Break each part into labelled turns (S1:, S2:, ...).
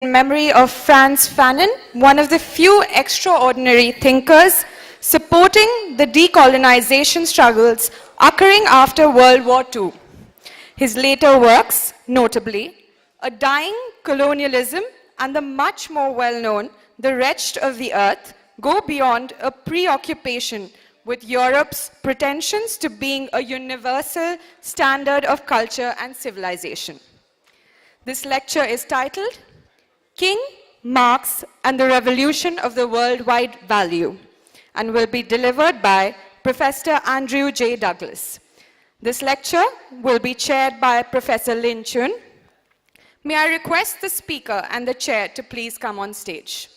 S1: in memory of Frantz Fanon, one of the few extraordinary thinkers supporting the decolonization struggles occurring after World War II. His later works, notably, A Dying Colonialism and the much more well-known The Wretched of the Earth, go beyond a preoccupation with Europe's pretensions to being a universal standard of culture and civilization. This lecture is titled King, Marx, and the Revolution of the Worldwide Value, and will be delivered by Professor Andrew J. Douglas. This lecture will be chaired by Professor Lin Chun. May I request the speaker and the chair to please come on stage.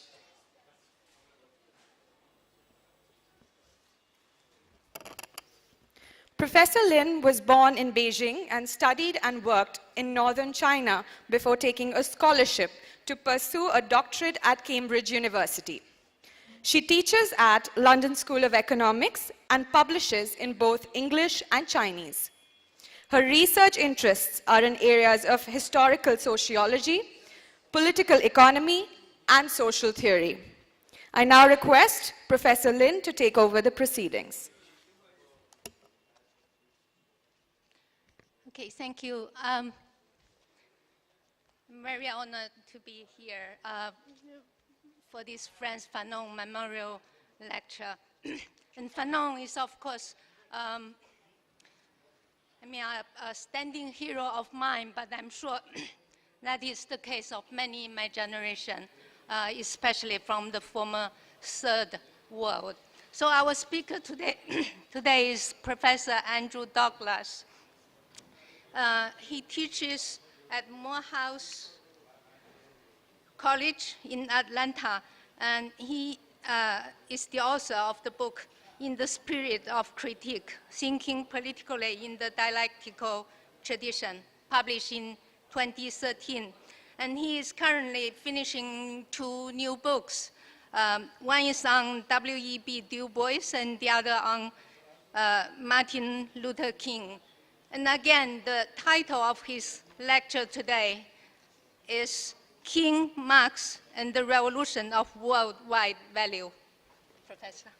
S1: Professor Lin was born in Beijing and studied and worked in northern China before taking a scholarship to pursue a doctorate at Cambridge University. She teaches at London School of Economics and publishes in both English and Chinese. Her research interests are in areas of historical sociology, political economy, and social theory. I now request Professor Lin to take over the proceedings.
S2: Okay, thank you. I'm very honored to be here for this Frantz Fanon Memorial Lecture. And Fanon is, of course, a standing hero of mine, but I'm sure that is the case of many in my generation, especially from the former Third World. So our speaker today is Professor Andrew Douglas. He teaches at Morehouse College in Atlanta, and he is the author of the book In the Spirit of Critique, Thinking Politically in the Dialectical Tradition, published in 2013. And he is currently finishing 2 new books. One is on W.E.B. Du Bois and the other on Martin Luther King. And again, the title of his lecture today is King, Marx, and the Revolution of Worldwide Value. Professor.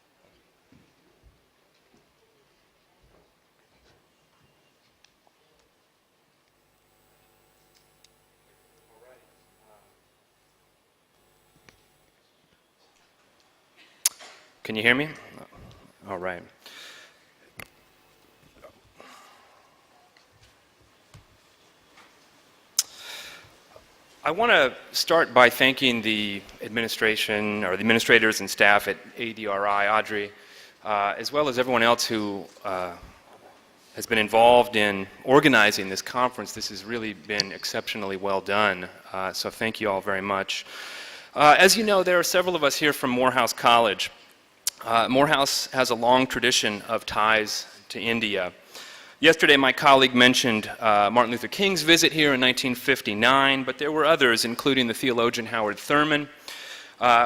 S3: Can you hear me? All right. I want to start by thanking the administration, or the administrators and staff at ADRI, Audrey, as well as everyone else who has been involved in organizing this conference. This has really been exceptionally well done, so thank you all very much. As you know, there are several of us here from Morehouse College. Morehouse has a long tradition of ties to India. Yesterday, my colleague mentioned Martin Luther King's visit here in 1959, but there were others, including the theologian Howard Thurman,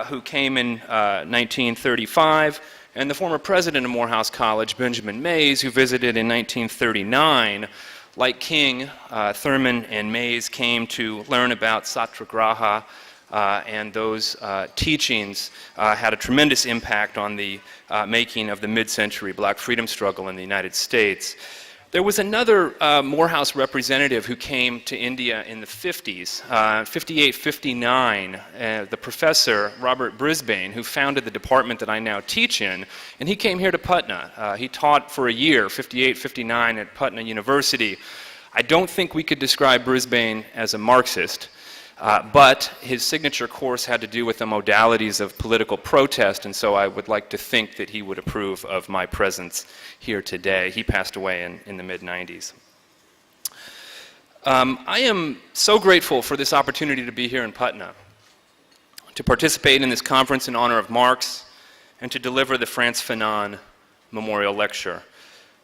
S3: who came in 1935, and the former president of Morehouse College, Benjamin Mays, who visited in 1939. Like King, Thurman and Mays came to learn about Satyagraha, and those teachings had a tremendous impact on the making of the mid-century black freedom struggle in the United States. There was another Morehouse representative who came to India in the 50s, 58, 59, the professor, Robert Brisbane, who founded the department that I now teach in, and he came here to Patna. He taught for a year, 58, 59, at Patna University. I don't think we could describe Brisbane as a Marxist, but his signature course had to do with the modalities of political protest, and so I would like to think that he would approve of my presence here today. He passed away in the mid-90s. I am so grateful for this opportunity to be here in Patna, to participate in this conference in honor of Marx, and to deliver the Frantz Fanon Memorial Lecture.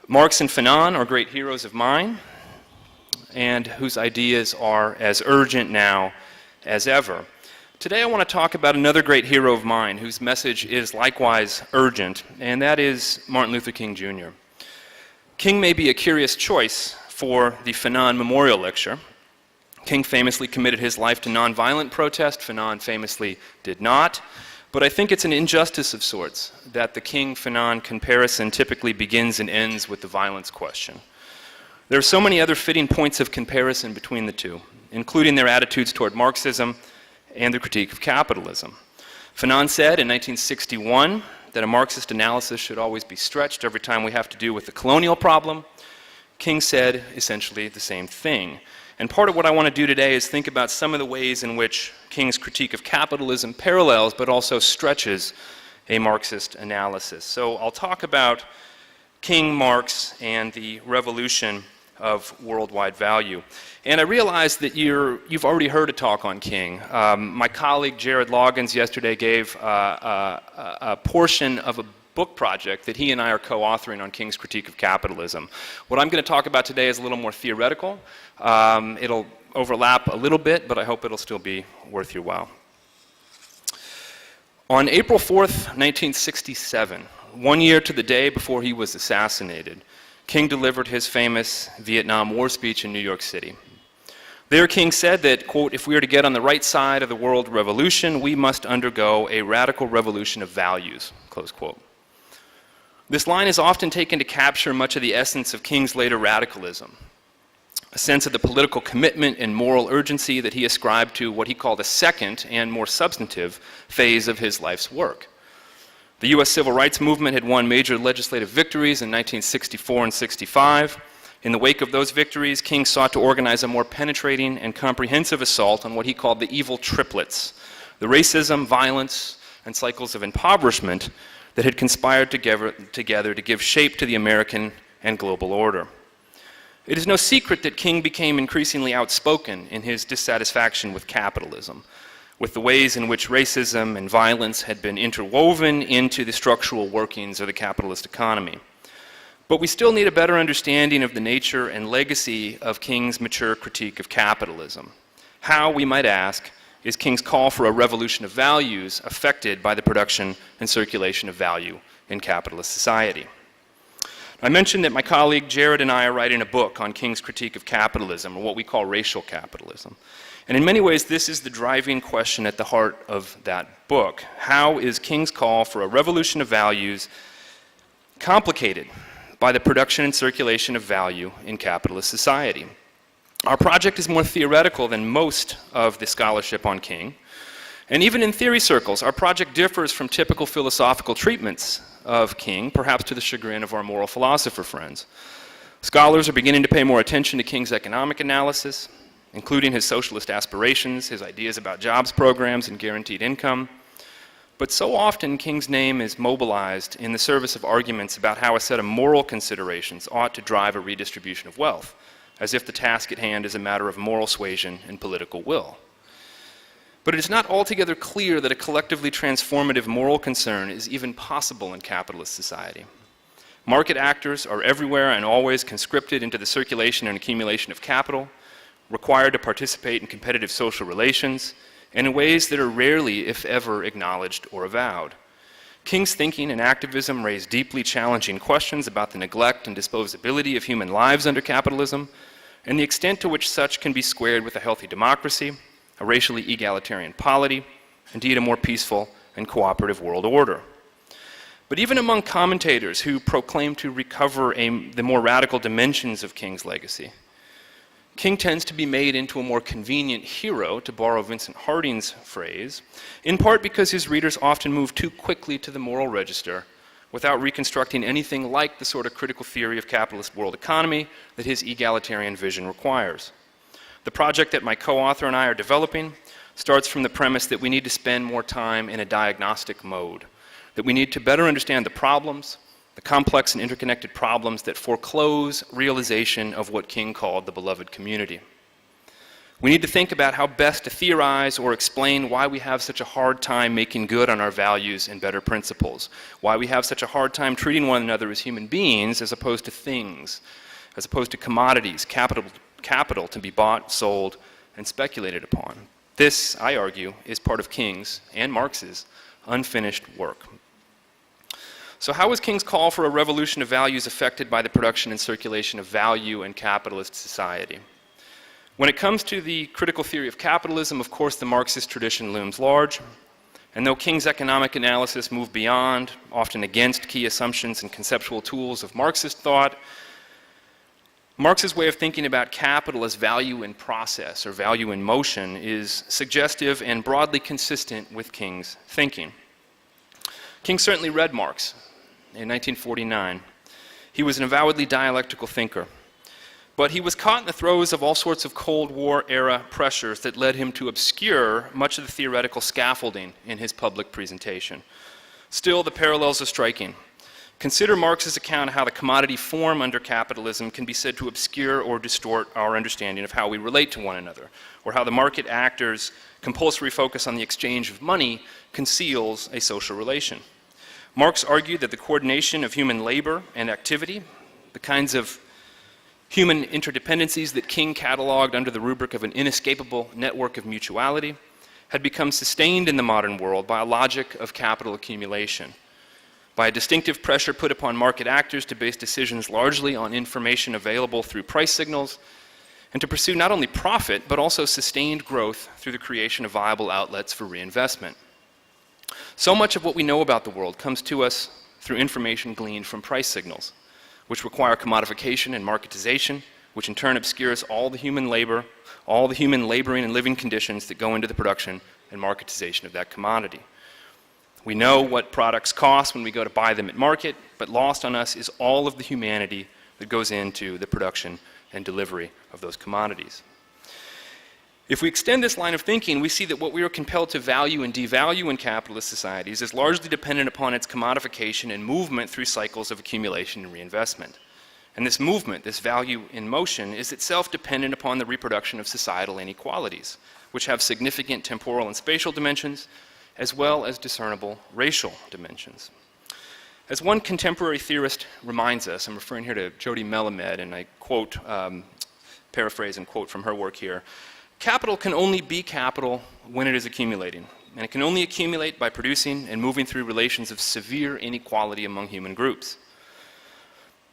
S3: Marx and Fanon are great heroes of mine, and whose ideas are as urgent now as ever. Today I want to talk about another great hero of mine whose message is likewise urgent, and that is Martin Luther King Jr. King may be a curious choice for the Fanon Memorial Lecture. King famously committed his life to nonviolent protest. Fanon famously did not. But I think it's an injustice of sorts that the King-Fanon comparison typically begins and ends with the violence question. There are so many other fitting points of comparison between the two, including their attitudes toward Marxism and the critique of capitalism. Fanon said in 1961 that a Marxist analysis should always be stretched every time we have to do with the colonial problem. King said essentially the same thing. And part of what I want to do today is think about some of the ways in which King's critique of capitalism parallels but also stretches a Marxist analysis. So I'll talk about King, Marx, and the revolution of worldwide value. And I realize that you've already heard a talk on King. My colleague Jared Loggins yesterday gave a portion of a book project that he and I are co-authoring on King's critique of capitalism. What I'm going to talk about today is a little more theoretical. It'll overlap a little bit, but I hope it'll still be worth your while. On April 4th, 1967, 1 year to the day before he was assassinated, King delivered his famous Vietnam War speech in New York City. There, King said that, quote, "If we are to get on the right side of the world revolution, we must undergo a radical revolution of values," close quote. This line is often taken to capture much of the essence of King's later radicalism, a sense of the political commitment and moral urgency that he ascribed to what he called a second and more substantive phase of his life's work. The U.S. Civil Rights Movement had won major legislative victories in 1964 and 65. In the wake of those victories, King sought to organize a more penetrating and comprehensive assault on what he called the evil triplets, the racism, violence, and cycles of impoverishment that had conspired together to give shape to the American and global order. It is no secret that King became increasingly outspoken in his dissatisfaction with capitalism, with the ways in which racism and violence had been interwoven into the structural workings of the capitalist economy. But we still need a better understanding of the nature and legacy of King's mature critique of capitalism. How, we might ask, is King's call for a revolution of values affected by the production and circulation of value in capitalist society? I mentioned that my colleague Jared and I are writing a book on King's critique of capitalism, or what we call racial capitalism. And in many ways, this is the driving question at the heart of that book. How is King's call for a revolution of values complicated by the production and circulation of value in capitalist society? Our project is more theoretical than most of the scholarship on King. And even in theory circles, our project differs from typical philosophical treatments of King, perhaps to the chagrin of our moral philosopher friends. Scholars are beginning to pay more attention to King's economic analysis, including his socialist aspirations, his ideas about jobs programs and guaranteed income. But so often, King's name is mobilized in the service of arguments about how a set of moral considerations ought to drive a redistribution of wealth, as if the task at hand is a matter of moral suasion and political will. But it is not altogether clear that a collectively transformative moral concern is even possible in capitalist society. Market actors are everywhere and always conscripted into the circulation and accumulation of capital, required to participate in competitive social relations, and in ways that are rarely, if ever, acknowledged or avowed. King's thinking and activism raise deeply challenging questions about the neglect and disposability of human lives under capitalism, and the extent to which such can be squared with a healthy democracy, a racially egalitarian polity, indeed a more peaceful and cooperative world order. But even among commentators who proclaim to recover the more radical dimensions of King's legacy, King tends to be made into a more convenient hero, to borrow Vincent Harding's phrase, in part because his readers often move too quickly to the moral register without reconstructing anything like the sort of critical theory of capitalist world economy that his egalitarian vision requires. The project that my co-author and I are developing starts from the premise that we need to spend more time in a diagnostic mode, that we need to better understand the problems, the complex and interconnected problems that foreclose realization of what King called the beloved community. We need to think about how best to theorize or explain why we have such a hard time making good on our values and better principles, why we have such a hard time treating one another as human beings as opposed to things, as opposed to commodities, capital to be bought, sold, and speculated upon. This, I argue, is part of King's and Marx's unfinished work. So how is King's call for a revolution of values affected by the production and circulation of value in capitalist society? When it comes to the critical theory of capitalism, of course, the Marxist tradition looms large. And though King's economic analysis moved beyond, often against key assumptions and conceptual tools of Marxist thought, Marx's way of thinking about capital as value in process or value in motion is suggestive and broadly consistent with King's thinking. King certainly read Marx in 1949. He was an avowedly dialectical thinker. But he was caught in the throes of all sorts of Cold War-era pressures that led him to obscure much of the theoretical scaffolding in his public presentation. Still, the parallels are striking. Consider Marx's account of how the commodity form under capitalism can be said to obscure or distort our understanding of how we relate to one another, or how the market actors' compulsory focus on the exchange of money conceals a social relation. Marx argued that the coordination of human labor and activity, the kinds of human interdependencies that King cataloged under the rubric of an inescapable network of mutuality, had become sustained in the modern world by a logic of capital accumulation, by a distinctive pressure put upon market actors to base decisions largely on information available through price signals, and to pursue not only profit, but also sustained growth through the creation of viable outlets for reinvestment. So much of what we know about the world comes to us through information gleaned from price signals, which require commodification and marketization, which in turn obscures all the human labor, all the human laboring and living conditions that go into the production and marketization of that commodity. We know what products cost when we go to buy them at market, but lost on us is all of the humanity that goes into the production and delivery of those commodities. If we extend this line of thinking, we see that what we are compelled to value and devalue in capitalist societies is largely dependent upon its commodification and movement through cycles of accumulation and reinvestment. And this movement, this value in motion, is itself dependent upon the reproduction of societal inequalities, which have significant temporal and spatial dimensions, as well as discernible racial dimensions. As one contemporary theorist reminds us, I'm referring here to Jody Melamed, and I quote, paraphrase and quote from her work here, capital can only be capital when it is accumulating, and it can only accumulate by producing and moving through relations of severe inequality among human groups.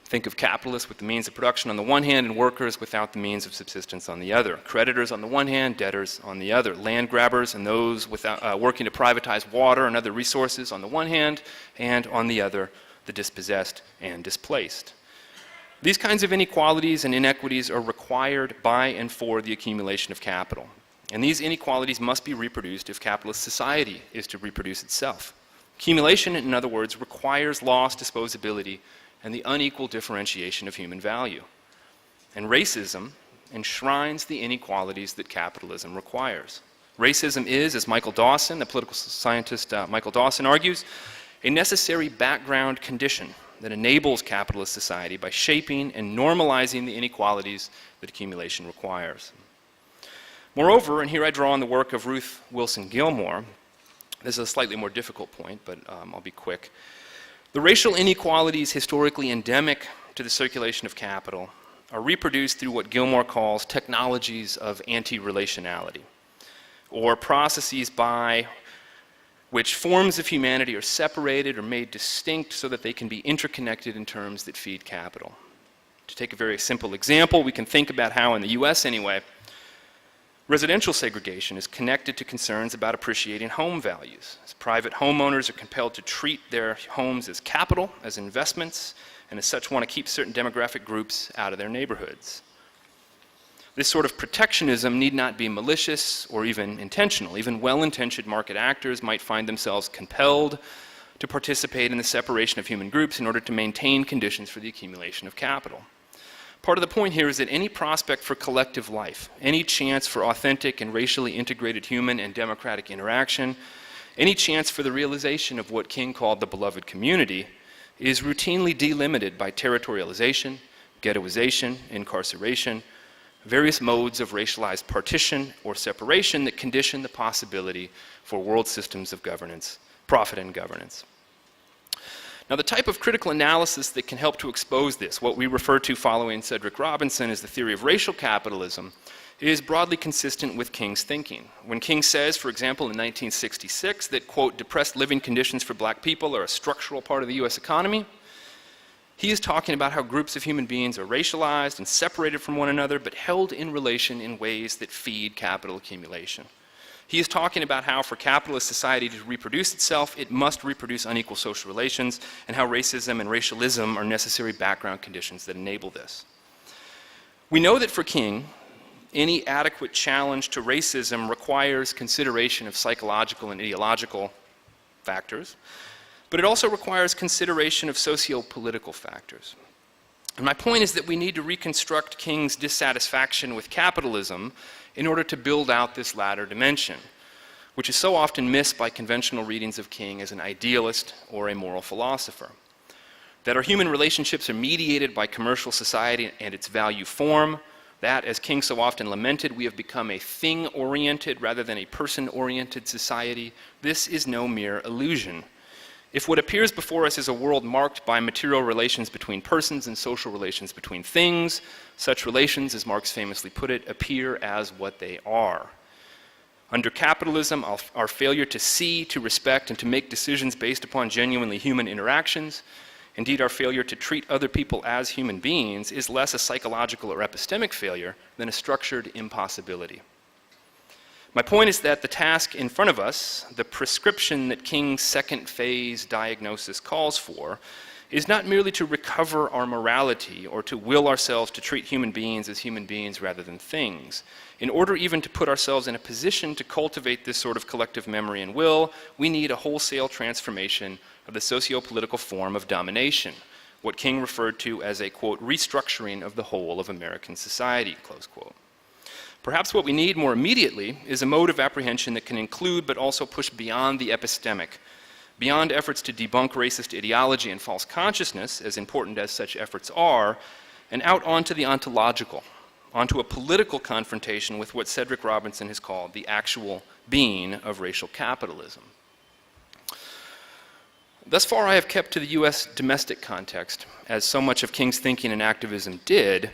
S3: Think of capitalists with the means of production on the one hand and workers without the means of subsistence on the other. Creditors on the one hand, debtors on the other. Land grabbers and those without, working to privatize water and other resources on the one hand, and on the other, the dispossessed and displaced. These kinds of inequalities and inequities are required by and for the accumulation of capital. And these inequalities must be reproduced if capitalist society is to reproduce itself. Accumulation, in other words, requires loss, disposability, and the unequal differentiation of human value. And racism enshrines the inequalities that capitalism requires. Racism is, as Michael Dawson, the political scientist Michael Dawson argues, a necessary background condition that enables capitalist society by shaping and normalizing the inequalities that accumulation requires. Moreover, and here I draw on the work of Ruth Wilson Gilmore, this is a slightly more difficult point, but I'll be quick. The racial inequalities historically endemic to the circulation of capital are reproduced through what Gilmore calls technologies of anti-relationality, or processes by which forms of humanity are separated or made distinct so that they can be interconnected in terms that feed capital. To take a very simple example, we can think about how, in the US anyway, residential segregation is connected to concerns about appreciating home values, as private homeowners are compelled to treat their homes as capital, as investments, and as such want to keep certain demographic groups out of their neighborhoods. This sort of protectionism need not be malicious or even intentional. Even well-intentioned market actors might find themselves compelled to participate in the separation of human groups in order to maintain conditions for the accumulation of capital. Part of the point here is that any prospect for collective life, any chance for authentic and racially integrated human and democratic interaction, any chance for the realization of what King called the beloved community, is routinely delimited by territorialization, ghettoization, incarceration, various modes of racialized partition or separation that condition the possibility for world systems of governance, profit and governance. Now, the type of critical analysis that can help to expose this, what we refer to following Cedric Robinson as the theory of racial capitalism, is broadly consistent with King's thinking. When King says, for example, in 1966 that, quote, depressed living conditions for black people are a structural part of the US economy, He is talking about how groups of human beings are racialized and separated from one another, but held in relation in ways that feed capital accumulation. He is talking about how for capitalist society to reproduce itself, it must reproduce unequal social relations, and how racism and racialism are necessary background conditions that enable this. We know that for King, any adequate challenge to racism requires consideration of psychological and ideological factors, but it also requires consideration of socio-political factors. And my point is that we need to reconstruct King's dissatisfaction with capitalism in order to build out this latter dimension, which is so often missed by conventional readings of King as an idealist or a moral philosopher. That our human relationships are mediated by commercial society and its value form, that, as King so often lamented, we have become a thing-oriented rather than a person-oriented society. This is no mere illusion. If what appears before us is a world marked by material relations between persons and social relations between things, such relations, as Marx famously put it, appear as what they are. Under capitalism, our failure to see, to respect, and to make decisions based upon genuinely human interactions, indeed our failure to treat other people as human beings, is less a psychological or epistemic failure than a structured impossibility. My point is that the task in front of us, the prescription that King's second phase diagnosis calls for, is not merely to recover our morality or to will ourselves to treat human beings as human beings rather than things. In order even to put ourselves in a position to cultivate this sort of collective memory and will, we need a wholesale transformation of the socio-political form of domination, what King referred to as a, quote, restructuring of the whole of American society, close quote. Perhaps what we need more immediately is a mode of apprehension that can include but also push beyond the epistemic, beyond efforts to debunk racist ideology and false consciousness, as important as such efforts are, and out onto the ontological, onto a political confrontation with what Cedric Robinson has called the actual being of racial capitalism. Thus far, I have kept to the US domestic context, as so much of King's thinking and activism did,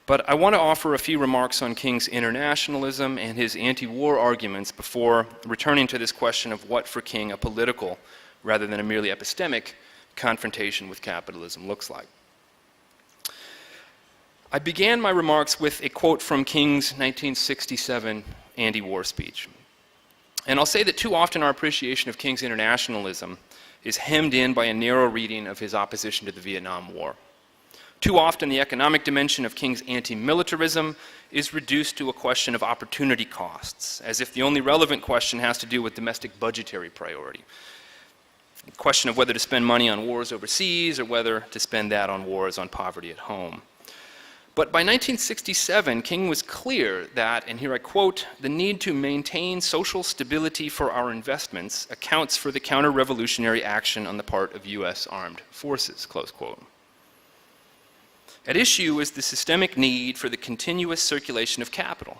S3: but I want to offer a few remarks on King's internationalism and his anti-war arguments before returning to this question of what for King a political, rather than a merely epistemic, confrontation with capitalism looks like. I began my remarks with a quote from King's 1967 anti-war speech. And I'll say that too often our appreciation of King's internationalism is hemmed in by a narrow reading of his opposition to the Vietnam War. Too often the economic dimension of King's anti-militarism is reduced to a question of opportunity costs, as if the only relevant question has to do with domestic budgetary priority. The question of whether to spend money on wars overseas or whether to spend that on wars on poverty at home. But by 1967, King was clear that, and here I quote, the need to maintain social stability for our investments accounts for the counter-revolutionary action on the part of US armed forces, close quote. At issue is the systemic need for the continuous circulation of capital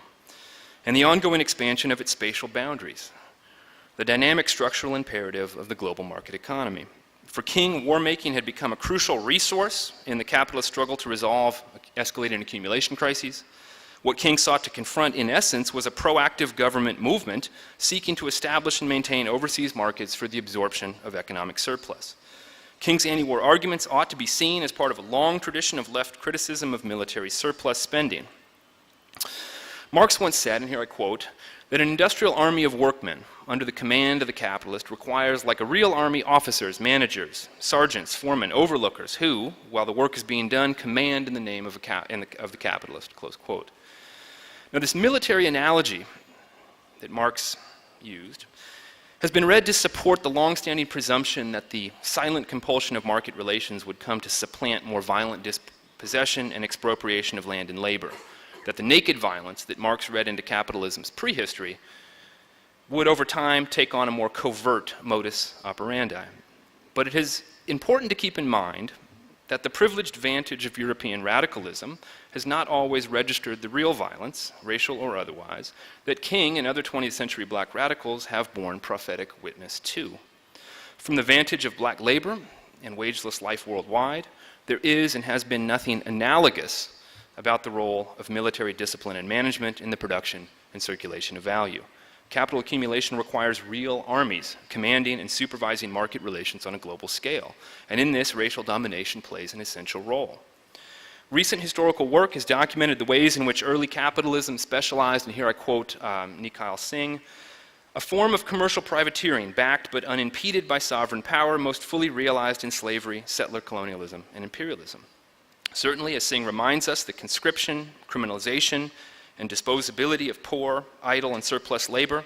S3: and the ongoing expansion of its spatial boundaries, the dynamic structural imperative of the global market economy. For King, war-making had become a crucial resource in the capitalist struggle to resolve escalating accumulation crises. What King sought to confront, in essence, was a proactive government movement seeking to establish and maintain overseas markets for the absorption of economic surplus. King's anti-war arguments ought to be seen as part of a long tradition of left criticism of military surplus spending. Marx once said, and here I quote, that an industrial army of workmen under the command of the capitalist requires, like a real army, officers, managers, sergeants, foremen, overlookers, who, while the work is being done, command in the name of the capitalist, close quote. Now this military analogy that Marx used has been read to support the long-standing presumption that the silent compulsion of market relations would come to supplant more violent dispossession and expropriation of land and labor, that the naked violence that Marx read into capitalism's prehistory would over time take on a more covert modus operandi. But it is important to keep in mind that the privileged vantage of European radicalism has not always registered the real violence, racial or otherwise, that King and other 20th century black radicals have borne prophetic witness to. From the vantage of black labor and wageless life worldwide, there is and has been nothing analogous about the role of military discipline and management in the production and circulation of value. Capital accumulation requires real armies, commanding and supervising market relations on a global scale. And in this, racial domination plays an essential role. Recent historical work has documented the ways in which early capitalism specialized, and here I quote Nikhil Singh, a form of commercial privateering backed but unimpeded by sovereign power, most fully realized in slavery, settler colonialism, and imperialism. Certainly, as Singh reminds us, the conscription, criminalization, and disposability of poor, idle, and surplus labor,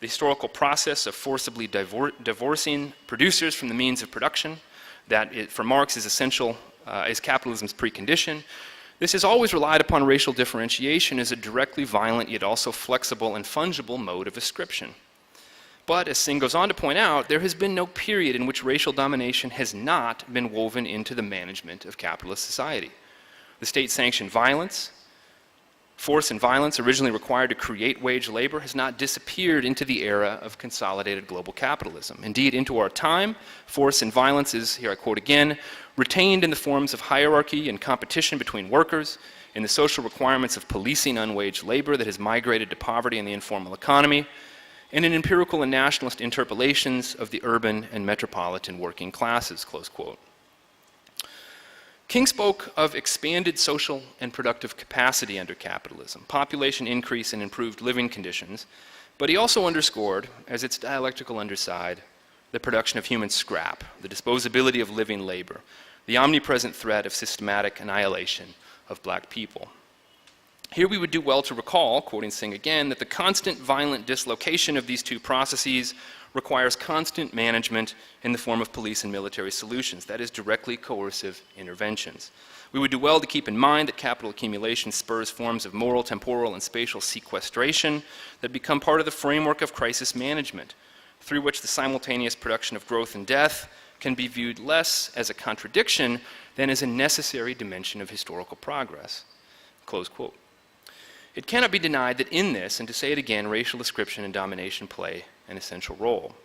S3: the historical process of forcibly divorcing producers from the means of production, that for Marx is essential, is capitalism's precondition. This has always relied upon racial differentiation as a directly violent yet also flexible and fungible mode of ascription. But, as Singh goes on to point out, there has been no period in which racial domination has not been woven into the management of capitalist society. The state-sanctioned violence, force and violence originally required to create wage labor has not disappeared into the era of consolidated global capitalism. Indeed, into our time, force and violence is, here I quote again, retained in the forms of hierarchy and competition between workers, in the social requirements of policing unwaged labor that has migrated to poverty in the informal economy, and in empirical and nationalist interpolations of the urban and metropolitan working classes, close quote. King spoke of expanded social and productive capacity under capitalism, population increase and improved living conditions, but he also underscored, as its dialectical underside, the production of human scrap, the disposability of living labor, the omnipresent threat of systematic annihilation of black people. Here we would do well to recall, quoting Singh again, that the constant violent dislocation of these two processes requires constant management in the form of police and military solutions, that is, directly coercive interventions. We would do well to keep in mind that capital accumulation spurs forms of moral, temporal, and spatial sequestration that become part of the framework of crisis management, through which the simultaneous production of growth and death can be viewed less as a contradiction than as a necessary dimension of historical progress. Close quote. It cannot be denied that in this, and to say it again, racial ascription and domination play an essential role.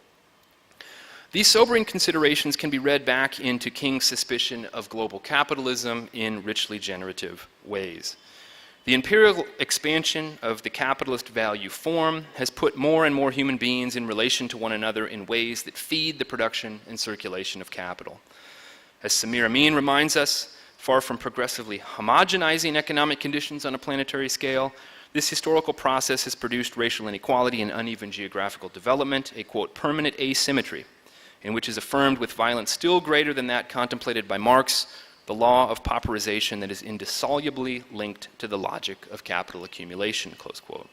S3: These sobering considerations can be read back into King's suspicion of global capitalism in richly generative ways. The imperial expansion of the capitalist value form has put more and more human beings in relation to one another in ways that feed the production and circulation of capital. As Samir Amin reminds us, far from progressively homogenizing economic conditions on a planetary scale, this historical process has produced racial inequality and uneven geographical development, a, quote, permanent asymmetry, in which is affirmed with violence still greater than that contemplated by Marx, the law of pauperization that is indissolubly linked to the logic of capital accumulation, close quote.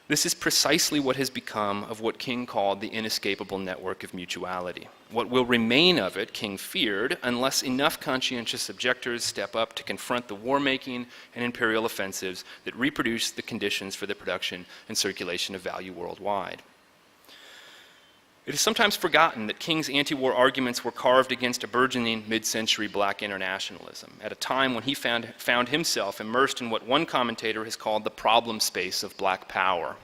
S3: This is precisely what has become of what King called the inescapable network of mutuality. What will remain of it, King feared, unless enough conscientious objectors step up to confront the war-making and imperial offensives that reproduce the conditions for the production and circulation of value worldwide. It is sometimes forgotten that King's anti-war arguments were carved against a burgeoning mid-century black internationalism, at a time when he found himself immersed in what one commentator has called the problem space of black power.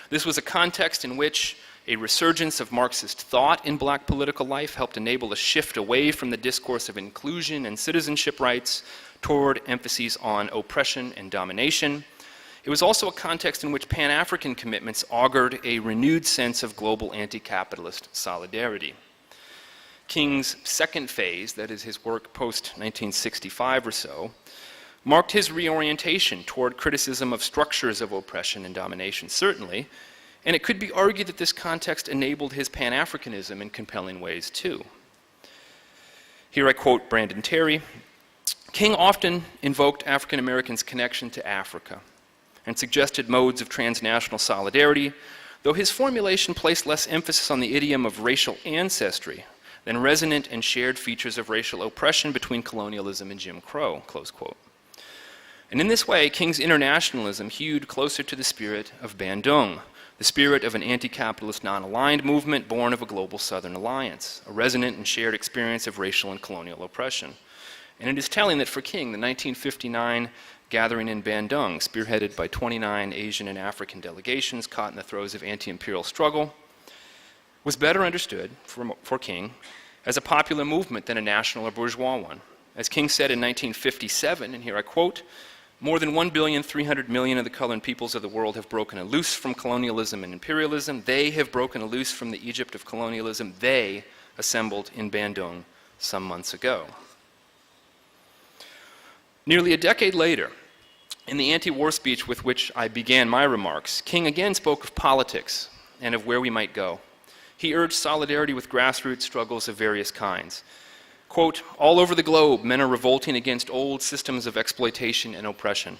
S3: This was a context in which a resurgence of Marxist thought in black political life helped enable a shift away from the discourse of inclusion and citizenship rights toward emphases on oppression and domination. It was also a context in which Pan-African commitments augured a renewed sense of global anti-capitalist solidarity. King's second phase, that is his work post-1965 or so, marked his reorientation toward criticism of structures of oppression and domination, certainly, and it could be argued that this context enabled his Pan-Africanism in compelling ways too. Here I quote Brandon Terry, King often invoked African Americans' connection to Africa and suggested modes of transnational solidarity, though his formulation placed less emphasis on the idiom of racial ancestry than resonant and shared features of racial oppression between colonialism and Jim Crow, close quote. And in this way, King's internationalism hewed closer to the spirit of Bandung, the spirit of an anti-capitalist non-aligned movement born of a global Southern alliance, a resonant and shared experience of racial and colonial oppression. And it is telling that for King, the 1959 gathering in Bandung, spearheaded by 29 Asian and African delegations caught in the throes of anti-imperial struggle, was better understood for King as a popular movement than a national or bourgeois one. As King said in 1957, and here I quote, More than 1,300,000,000 of the colored peoples of the world have broken loose from colonialism and imperialism. They have broken loose from the Egypt of colonialism they assembled in Bandung some months ago. Nearly a decade later, in the anti-war speech with which I began my remarks, King again spoke of politics and of where we might go. He urged solidarity with grassroots struggles of various kinds. Quote, all over the globe, men are revolting against old systems of exploitation and oppression.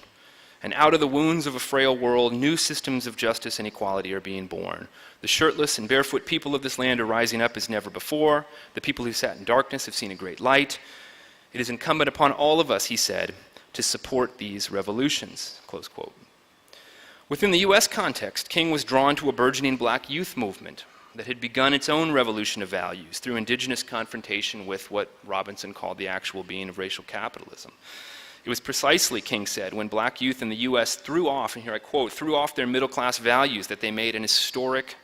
S3: And out of the wounds of a frail world, new systems of justice and equality are being born. The shirtless and barefoot people of this land are rising up as never before. The people who sat in darkness have seen a great light. It is incumbent upon all of us, he said, to support these revolutions, close quote. Within the US context, King was drawn to a burgeoning black youth movement that had begun its own revolution of values through indigenous confrontation with what Robinson called the actual being of racial capitalism. It was precisely, King said, when black youth in the US threw off, and here I quote, threw off their middle-class values that they made an historic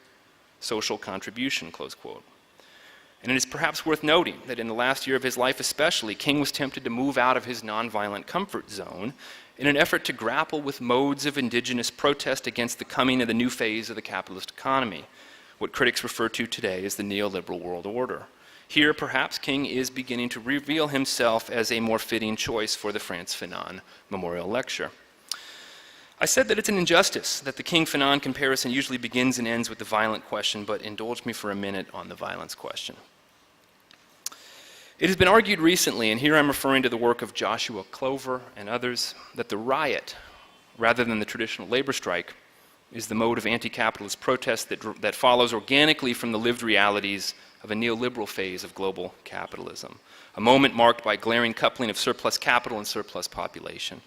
S3: social contribution, close quote. And it is perhaps worth noting that in the last year of his life especially, King was tempted to move out of his nonviolent comfort zone in an effort to grapple with modes of indigenous protest against the coming of the new phase of the capitalist economy, what critics refer to today as the neoliberal world order. Here, perhaps, King is beginning to reveal himself as a more fitting choice for the Frantz Fanon Memorial Lecture. I said that it's an injustice that the King-Fanon comparison usually begins and ends with the violent question, but indulge me for a minute on the violence question. It has been argued recently, and here I'm referring to the work of Joshua Clover and others, that the riot, rather than the traditional labor strike, is the mode of anti-capitalist protest that follows organically from the lived realities of a neoliberal phase of global capitalism, a moment marked by glaring coupling of surplus capital and surplus population,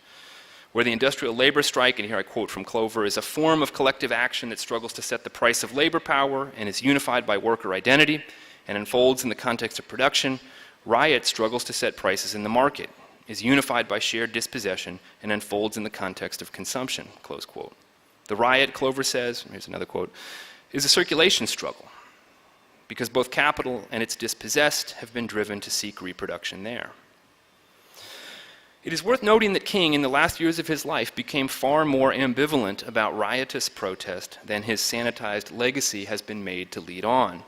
S3: where the industrial labor strike, and here I quote from Clover, is a form of collective action that struggles to set the price of labor power and is unified by worker identity and unfolds in the context of production. Riot struggles to set prices in the market, is unified by shared dispossession, and unfolds in the context of consumption, close quote. The riot, Clover says, here's another quote, is a circulation struggle because both capital and its dispossessed have been driven to seek reproduction there. It is worth noting that King, in the last years of his life, became far more ambivalent about riotous protest than his sanitized legacy has been made to lead on.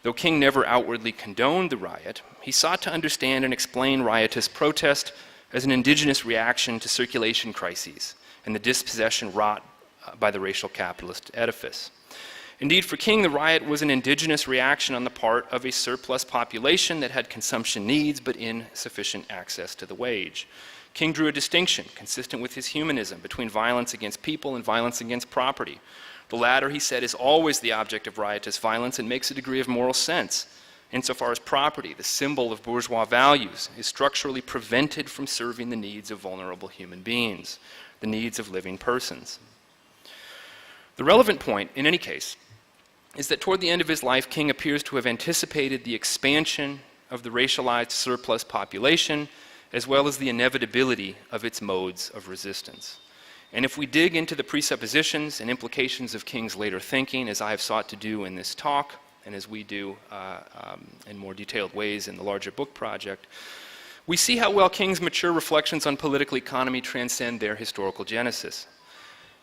S3: Though King never outwardly condoned the riot, he sought to understand and explain riotous protest as an indigenous reaction to circulation crises and the dispossession wrought by the racial capitalist edifice. Indeed, for King, the riot was an indigenous reaction on the part of a surplus population that had consumption needs but insufficient access to the wage. King drew a distinction, consistent with his humanism, between violence against people and violence against property. The latter, he said, is always the object of riotous violence and makes a degree of moral sense, insofar as property, the symbol of bourgeois values, is structurally prevented from serving the needs of vulnerable human beings, the needs of living persons. The relevant point, in any case, is that toward the end of his life, King appears to have anticipated the expansion of the racialized surplus population, as well as the inevitability of its modes of resistance. And if we dig into the presuppositions and implications of King's later thinking, as I have sought to do in this talk, and as we do in more detailed ways in the larger book project, we see how well King's mature reflections on political economy transcend their historical genesis.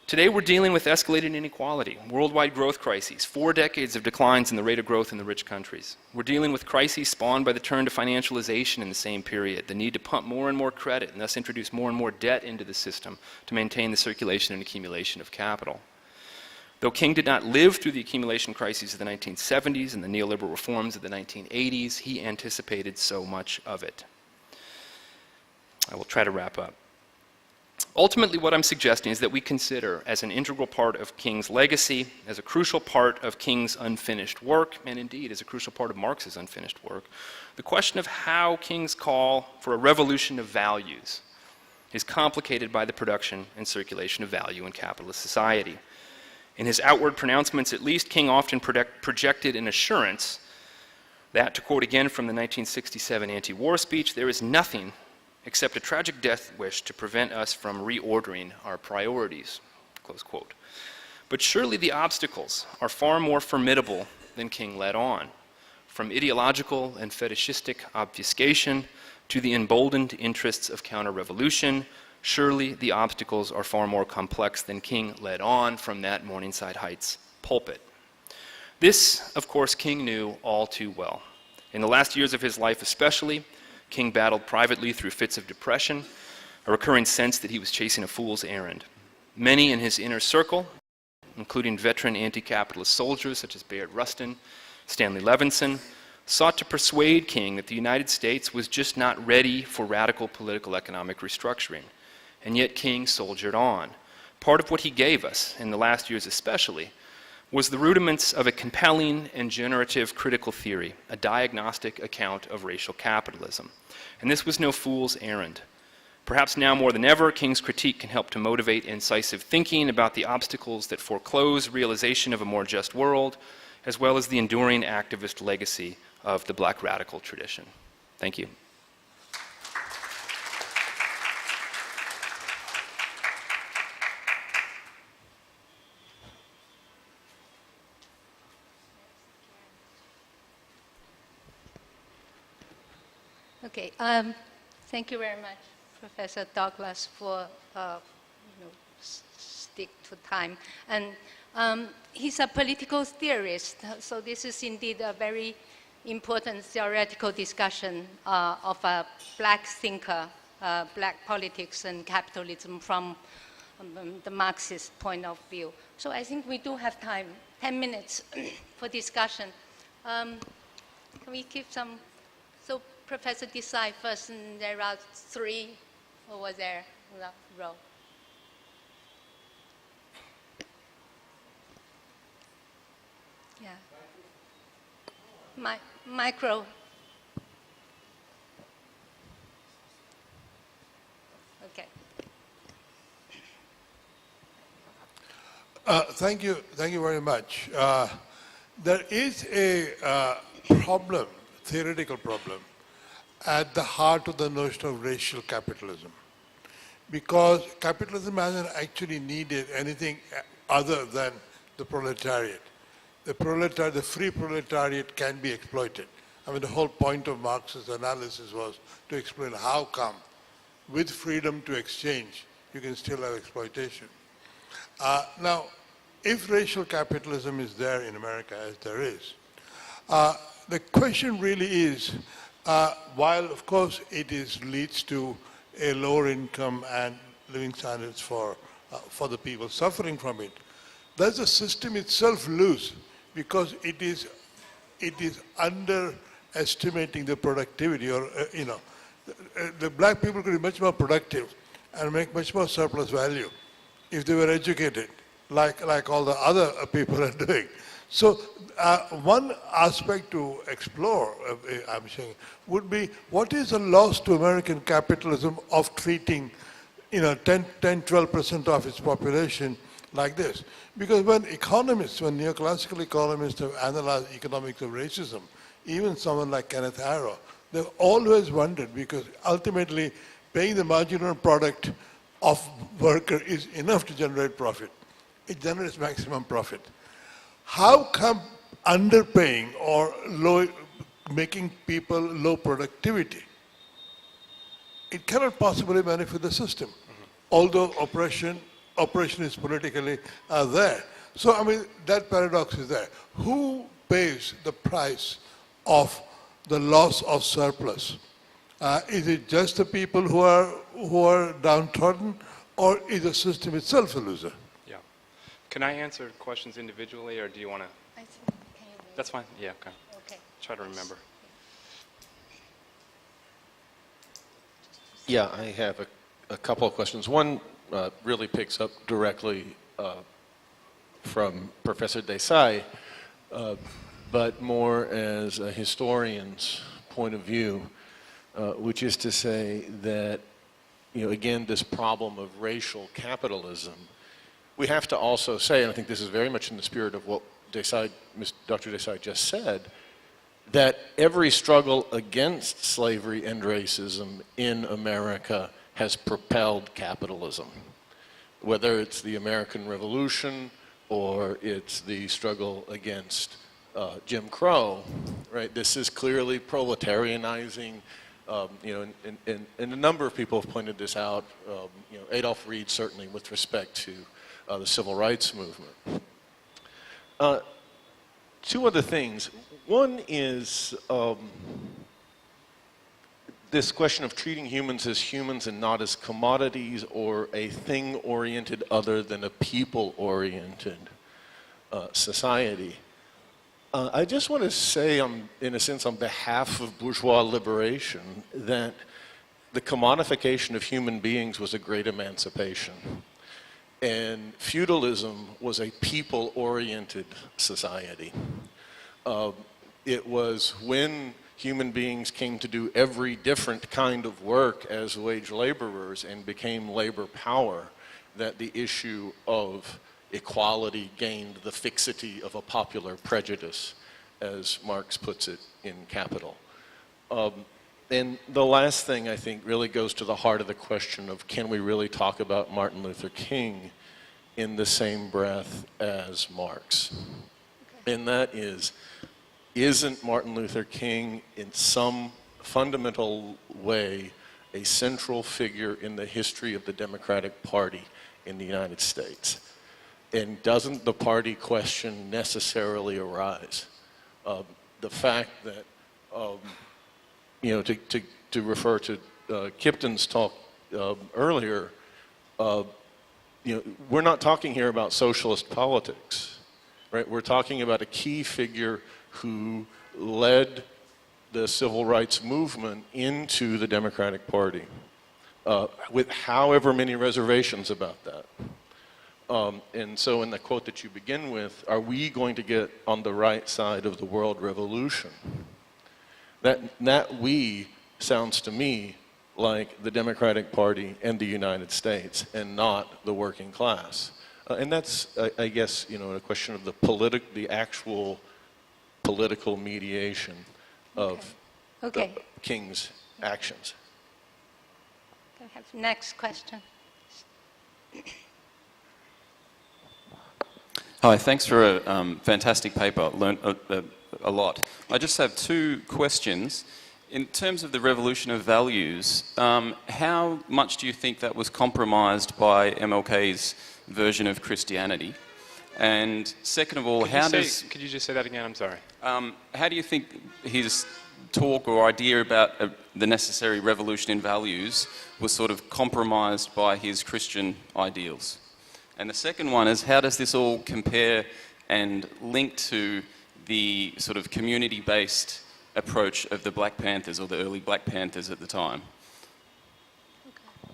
S3: Today we're dealing with escalating inequality, worldwide growth crises, 4 decades of declines in the rate of growth in the rich countries. We're dealing with crises spawned by the turn to financialization in the same period, the need to pump more and more credit and thus introduce more and more debt into the system to maintain the circulation and accumulation of capital. Though King did not live through the accumulation crises of the 1970s and the neoliberal reforms of the 1980s, he anticipated so much of it. I will try to wrap up. Ultimately, what I'm suggesting is that we consider as an integral part of King's legacy, as a crucial part of King's unfinished work, and indeed as a crucial part of Marx's unfinished work, the question of how King's call for a revolution of values is complicated by the production and circulation of value in capitalist society. In his outward pronouncements, at least, King often projected an assurance that, to quote again from the 1967 anti-war speech, there is nothing except a tragic death wish to prevent us from reordering our priorities, close quote. But surely the obstacles are far more formidable than King let on, from ideological and fetishistic obfuscation to the emboldened interests of counter-revolution, Surely the obstacles are far more complex than King led on from that Morningside Heights pulpit. This, of course, King knew all too well. In the last years of his life especially, King battled privately through fits of depression, a recurring sense that he was chasing a fool's errand. Many in his inner circle, including veteran anti-capitalist soldiers such as Bayard Rustin, Stanley Levinson, sought to persuade King that the United States was just not ready for radical political economic restructuring. And yet King soldiered on. Part of what he gave us, in the last years especially, was the rudiments of a compelling and generative critical theory, a diagnostic account of racial capitalism. And this was no fool's errand. Perhaps now more than ever, King's critique can help to motivate incisive thinking about the obstacles that foreclose realization of a more just world, as well as the enduring activist legacy of the Black radical tradition. Thank you.
S2: Okay, thank you very much, Professor Douglas, for stick to time. And he's a political theorist, so this is indeed a very important theoretical discussion of a black thinker, black politics and capitalism from the Marxist point of view. So I think we do have time, 10 minutes for discussion. Can we keep some? So Professor Desai first, and there are three over there in that row. Yeah. Micro. Okay.
S4: Thank you very much. There is a problem, theoretical problem, at the heart of the notion of racial capitalism. Because capitalism hasn't actually needed anything other than the proletariat. The free proletariat can be exploited. I mean, the whole point of Marx's analysis was to explain how come, with freedom to exchange, you can still have exploitation. Now, if racial capitalism is there in America, as there is, the question really is, while of course it leads to a lower income and living standards for the people suffering from it, does the system itself lose because it is underestimating the productivity, or the black people could be much more productive and make much more surplus value if they were educated, like all the other people are doing. So one aspect to explore, I'm saying, would be what is the loss to American capitalism of treating 10-12% of its population like this? Because when neoclassical economists have analyzed economics of racism, even someone like Kenneth Arrow, they've always wondered, because ultimately paying the marginal product of worker is enough to generate profit. It generates maximum profit. How come underpaying or making people low productivity, it cannot possibly benefit the system, although oppression is politically there. So, I mean, that paradox is there. Who pays the price of the loss of surplus? Is it just the people who are downtrodden, or is the system itself a loser?
S3: Yeah. Can I answer questions individually, or do you want to?
S2: I think, can you wait?
S3: That's fine. Yeah, okay.
S2: Okay.
S3: Try to remember.
S5: Yeah, I have a couple of questions. One really picks up directly from Professor Desai, but more as a historian's point of view, which is to say that, again, this problem of racial capitalism, we have to also say, and I think this is very much in the spirit of what Dr. Desai just said, that every struggle against slavery and racism in America has propelled capitalism. Whether it's the American Revolution or it's the struggle against Jim Crow, right? This is clearly proletarianizing And a number of people have pointed this out. Adolph Reed certainly with respect to the civil rights movement. Two other things. One is this question of treating humans as humans and not as commodities or a thing-oriented other than a people-oriented society. I just want to say, in a sense, on behalf of bourgeois liberation, that the commodification of human beings was a great emancipation. And feudalism was a people-oriented society. It was when human beings came to do every different kind of work as wage laborers and became labor power that the issue of equality gained the fixity of a popular prejudice, as Marx puts it in Capital. And the last thing, I think, really goes to the heart of the question of, can we really talk about Martin Luther King in the same breath as Marx? Okay. And that is, isn't Martin Luther King in some fundamental way a central figure in the history of the Democratic Party in the United States? And doesn't the party question necessarily arise? The fact that, to refer to Kipton's talk earlier, we're not talking here about socialist politics, right? We're talking about a key figure who led the civil rights movement into the Democratic Party, with however many reservations about that. And so in the quote that you begin with, are we going to get on the right side of the world revolution? That we sounds to me like the Democratic Party and the United States, and not the working class. And that's, I guess, a question of the actual political mediation of King's actions.
S2: I have next question.
S6: Hi, thanks for a fantastic paper. Learned a lot. I just have two questions. In terms of the revolution of values, how much do you think that was compromised by MLK's version of Christianity? And second of all,
S3: could you just say that again? I'm sorry.
S6: How do you think his talk or idea about the necessary revolution in values was sort of compromised by his Christian ideals? And the second one is, how does this all compare and link to the sort of community-based approach of the Black Panthers, or the early Black Panthers at the time?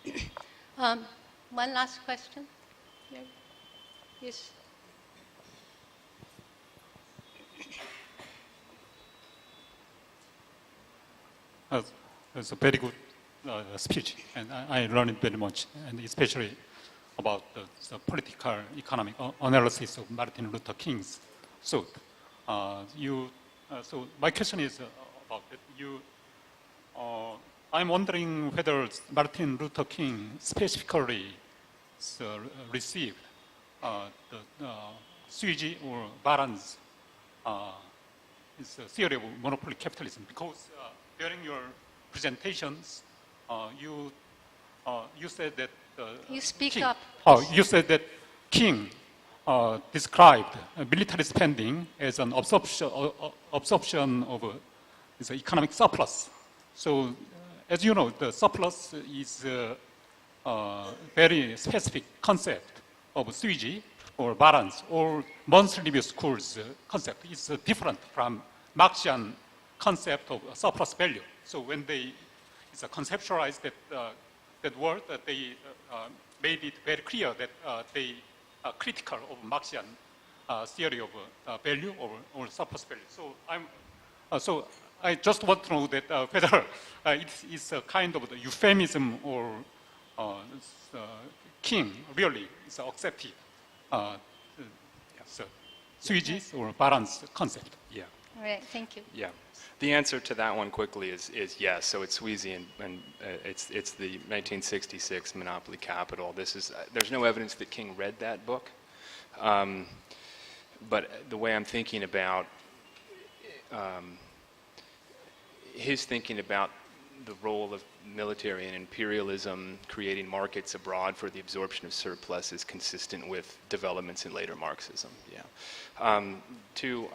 S2: Okay. One last question. Yeah. Yes.
S7: It's a very good speech, and I learned very much, and especially about the political economic analysis of Martin Luther King's thought. So my question is about that. I'm wondering whether Martin Luther King specifically received the Suiji or Barron's theory of monopoly capitalism, because during your presentations, you said that
S2: you speak
S7: King,
S2: up.
S7: You said that King described military spending as an absorption of the economic surplus. So, as you know, the surplus is a very specific concept of Suiji or Barron's or monthly review school's concept. It's different from Marxian concept of surplus value. So when they conceptualized that word, they made it very clear that they are critical of Marxian theory of value or surplus value. So I just want to know that whether it is a kind of the euphemism or King really is accepted Suiji's or Barron's concept.
S3: Yeah.
S2: All right, thank you.
S3: Yeah. The answer to that one quickly is yes. So it's Sweezy, and it's the 1966 Monopoly Capital. There's no evidence that King read that book, but the way I'm thinking about his thinking about the role of military and imperialism creating markets abroad for the absorption of surplus is consistent with developments in later Marxism. Yeah. To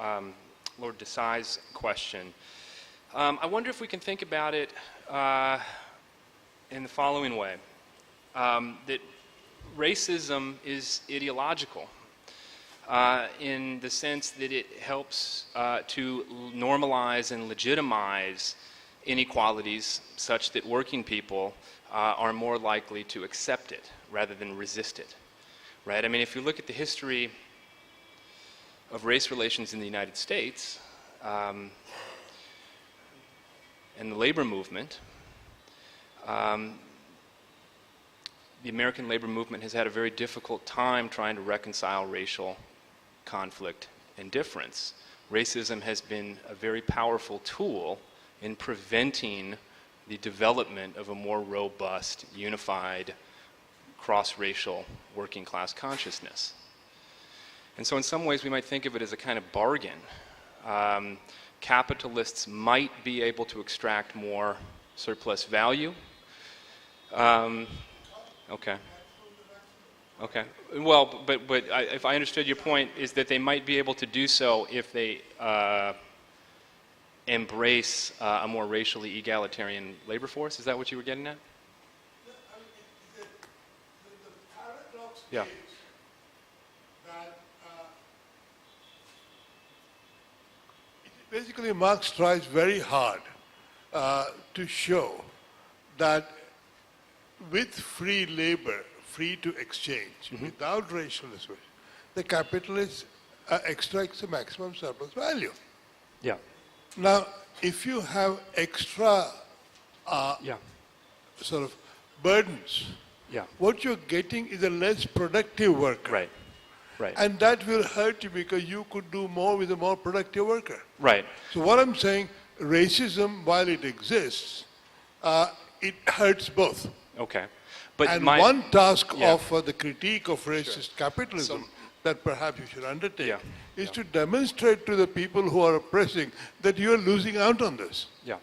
S3: Lord Desai's question, I wonder if we can think about it in the following way, that racism is ideological in the sense that it helps to normalize and legitimize inequalities such that working people are more likely to accept it rather than resist it, right? I mean, if you look at the history of race relations in the United States and the labor movement, the American labor movement has had a very difficult time trying to reconcile racial conflict and difference. Racism has been a very powerful tool in preventing the development of a more robust, unified, cross-racial working class consciousness. And so in some ways we might think of it as a kind of bargain. Capitalists might be able to extract more surplus value. Okay. Okay. Well, but if I understood your point, is that they might be able to do so if they embrace a more racially egalitarian labor force? Is that what you were getting at?
S4: The paradox
S3: Yeah.
S4: is that basically Marx tries very hard to show that with free labor, free to exchange, without racial discrimination, the capitalist extracts the maximum surplus value.
S3: Yeah.
S4: Now, if you have extra
S3: Yeah.
S4: sort of burdens,
S3: Yeah.
S4: what you're getting is a less productive worker.
S3: Right. Right.
S4: And that will hurt you because you could do more with a more productive worker.
S3: Right.
S4: So what I'm saying, racism, while it exists, it hurts both.
S3: Okay. But
S4: And
S3: my
S4: one task
S3: Yeah.
S4: of the critique of racist capitalism that perhaps you should undertake
S3: Yeah.
S4: is to demonstrate to the people who are oppressing that you are losing out on this.
S3: Yeah.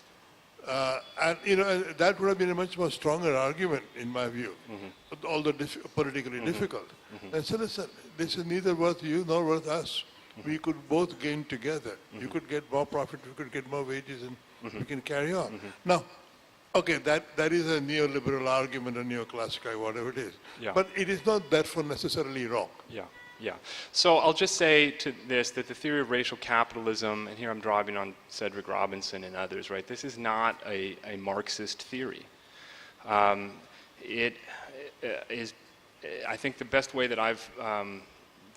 S4: And you know that would have been a much more stronger argument, in my view, although politically difficult. And so listen, this is neither worth you nor worth us. We could both gain together. You could get more profit, we could get more wages, and we can carry on. Now, okay, that is a neoliberal argument, a neoclassical, whatever it is.
S3: Yeah.
S4: But it is not therefore necessarily wrong.
S3: Yeah, yeah. So I'll just say to this that the theory of racial capitalism, and here I'm drawing on Cedric Robinson and others, right? This is not a Marxist theory. It is, I think the best way that I've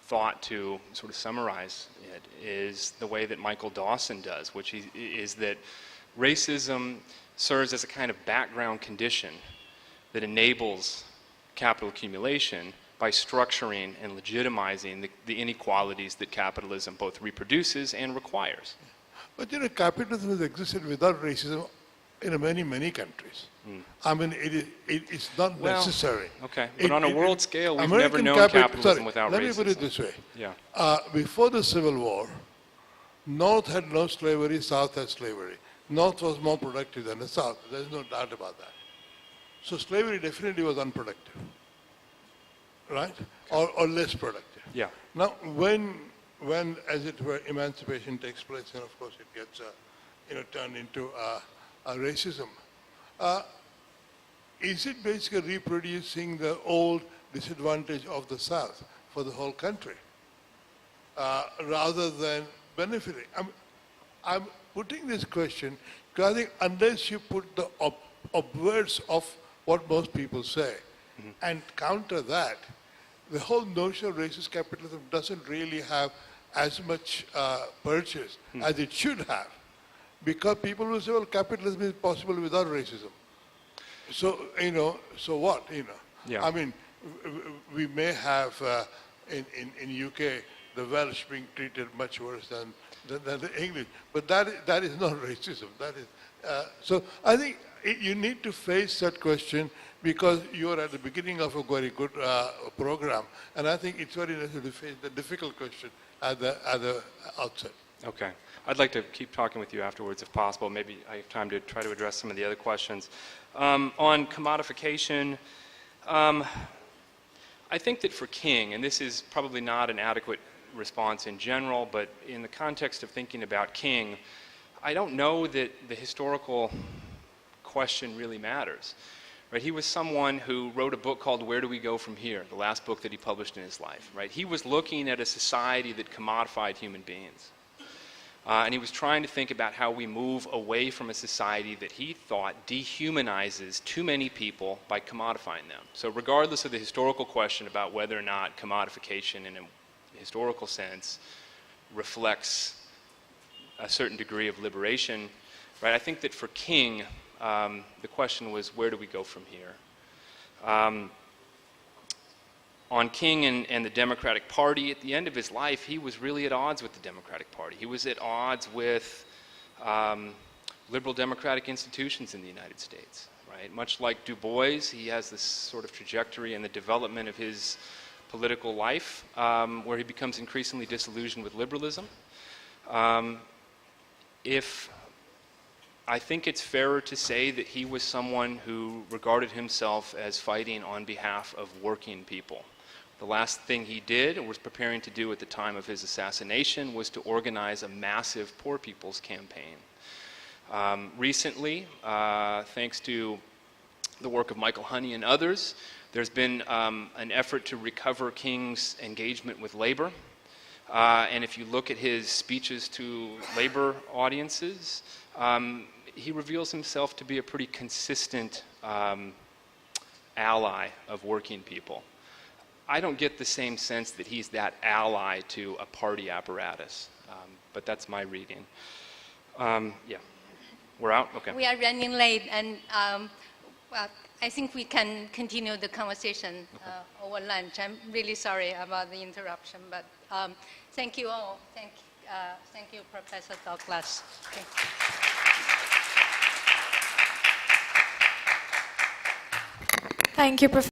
S3: thought to sort of summarize it is the way that Michael Dawson does, which is that racism serves as a kind of background condition that enables capital accumulation by structuring and legitimizing the inequalities that capitalism both reproduces and requires.
S4: But you know, capitalism has existed without racism in many, many countries. I mean, it's not necessary.
S3: Okay, but on a world scale, we've
S4: American
S3: never known capitalism without
S4: let
S3: racism.
S4: me put it this way.
S3: Yeah.
S4: Before the Civil War, North had no slavery, South had slavery. North was more productive than the South. There's no doubt about that. So slavery definitely was unproductive, right? Or less productive.
S3: Yeah.
S4: Now, when as it were, emancipation takes place, and of course it gets, turned into racism. Is it basically reproducing the old disadvantage of the South for the whole country, rather than benefiting? I'm putting this question because I think unless you put the obverse of what most people say and counter that, the whole notion of racist capitalism doesn't really have as much purchase as it should have. Because people will say, well, capitalism is possible without racism. So, so what,
S3: Yeah.
S4: I mean, we may have in UK the Welsh being treated much worse than the English, but that is not racism. That is, so I think you need to face that question because you're at the beginning of a very good program, and I think it's very necessary to face the difficult question at the outset.
S3: Okay. I'd like to keep talking with you afterwards if possible. Maybe I have time to try to address some of the other questions. On commodification, I think that for King, and this is probably not an adequate response in general, but in the context of thinking about King, I don't know that the historical question really matters. Right? He was someone who wrote a book called Where Do We Go From Here, the last book that he published in his life. Right? He was looking at a society that commodified human beings. And he was trying to think about how we move away from a society that he thought dehumanizes too many people by commodifying them. So regardless of the historical question about whether or not commodification in a historical sense reflects a certain degree of liberation, right? I think that for King, the question was, where do we go from here? On King and the Democratic Party, at the end of his life, he was really at odds with the Democratic Party. He was at odds with liberal democratic institutions in the United States, right? Much like Du Bois, he has this sort of trajectory in the development of his political life where he becomes increasingly disillusioned with liberalism. I think it's fairer to say that he was someone who regarded himself as fighting on behalf of working people. The last thing he did, or was preparing to do at the time of his assassination, was to organize a massive poor people's campaign. Recently, thanks to the work of Michael Honey and others, there's been an effort to recover King's engagement with labor. And if you look at his speeches to labor audiences, he reveals himself to be a pretty consistent ally of working people. I don't get the same sense that he's that ally to a party apparatus, but that's my reading. Yeah, we're out? Okay.
S2: We are running late, and well, I think we can continue the conversation over lunch. I'm really sorry about the interruption, but thank you all. Thank you, Professor Douglas.
S1: Thank you, Professor.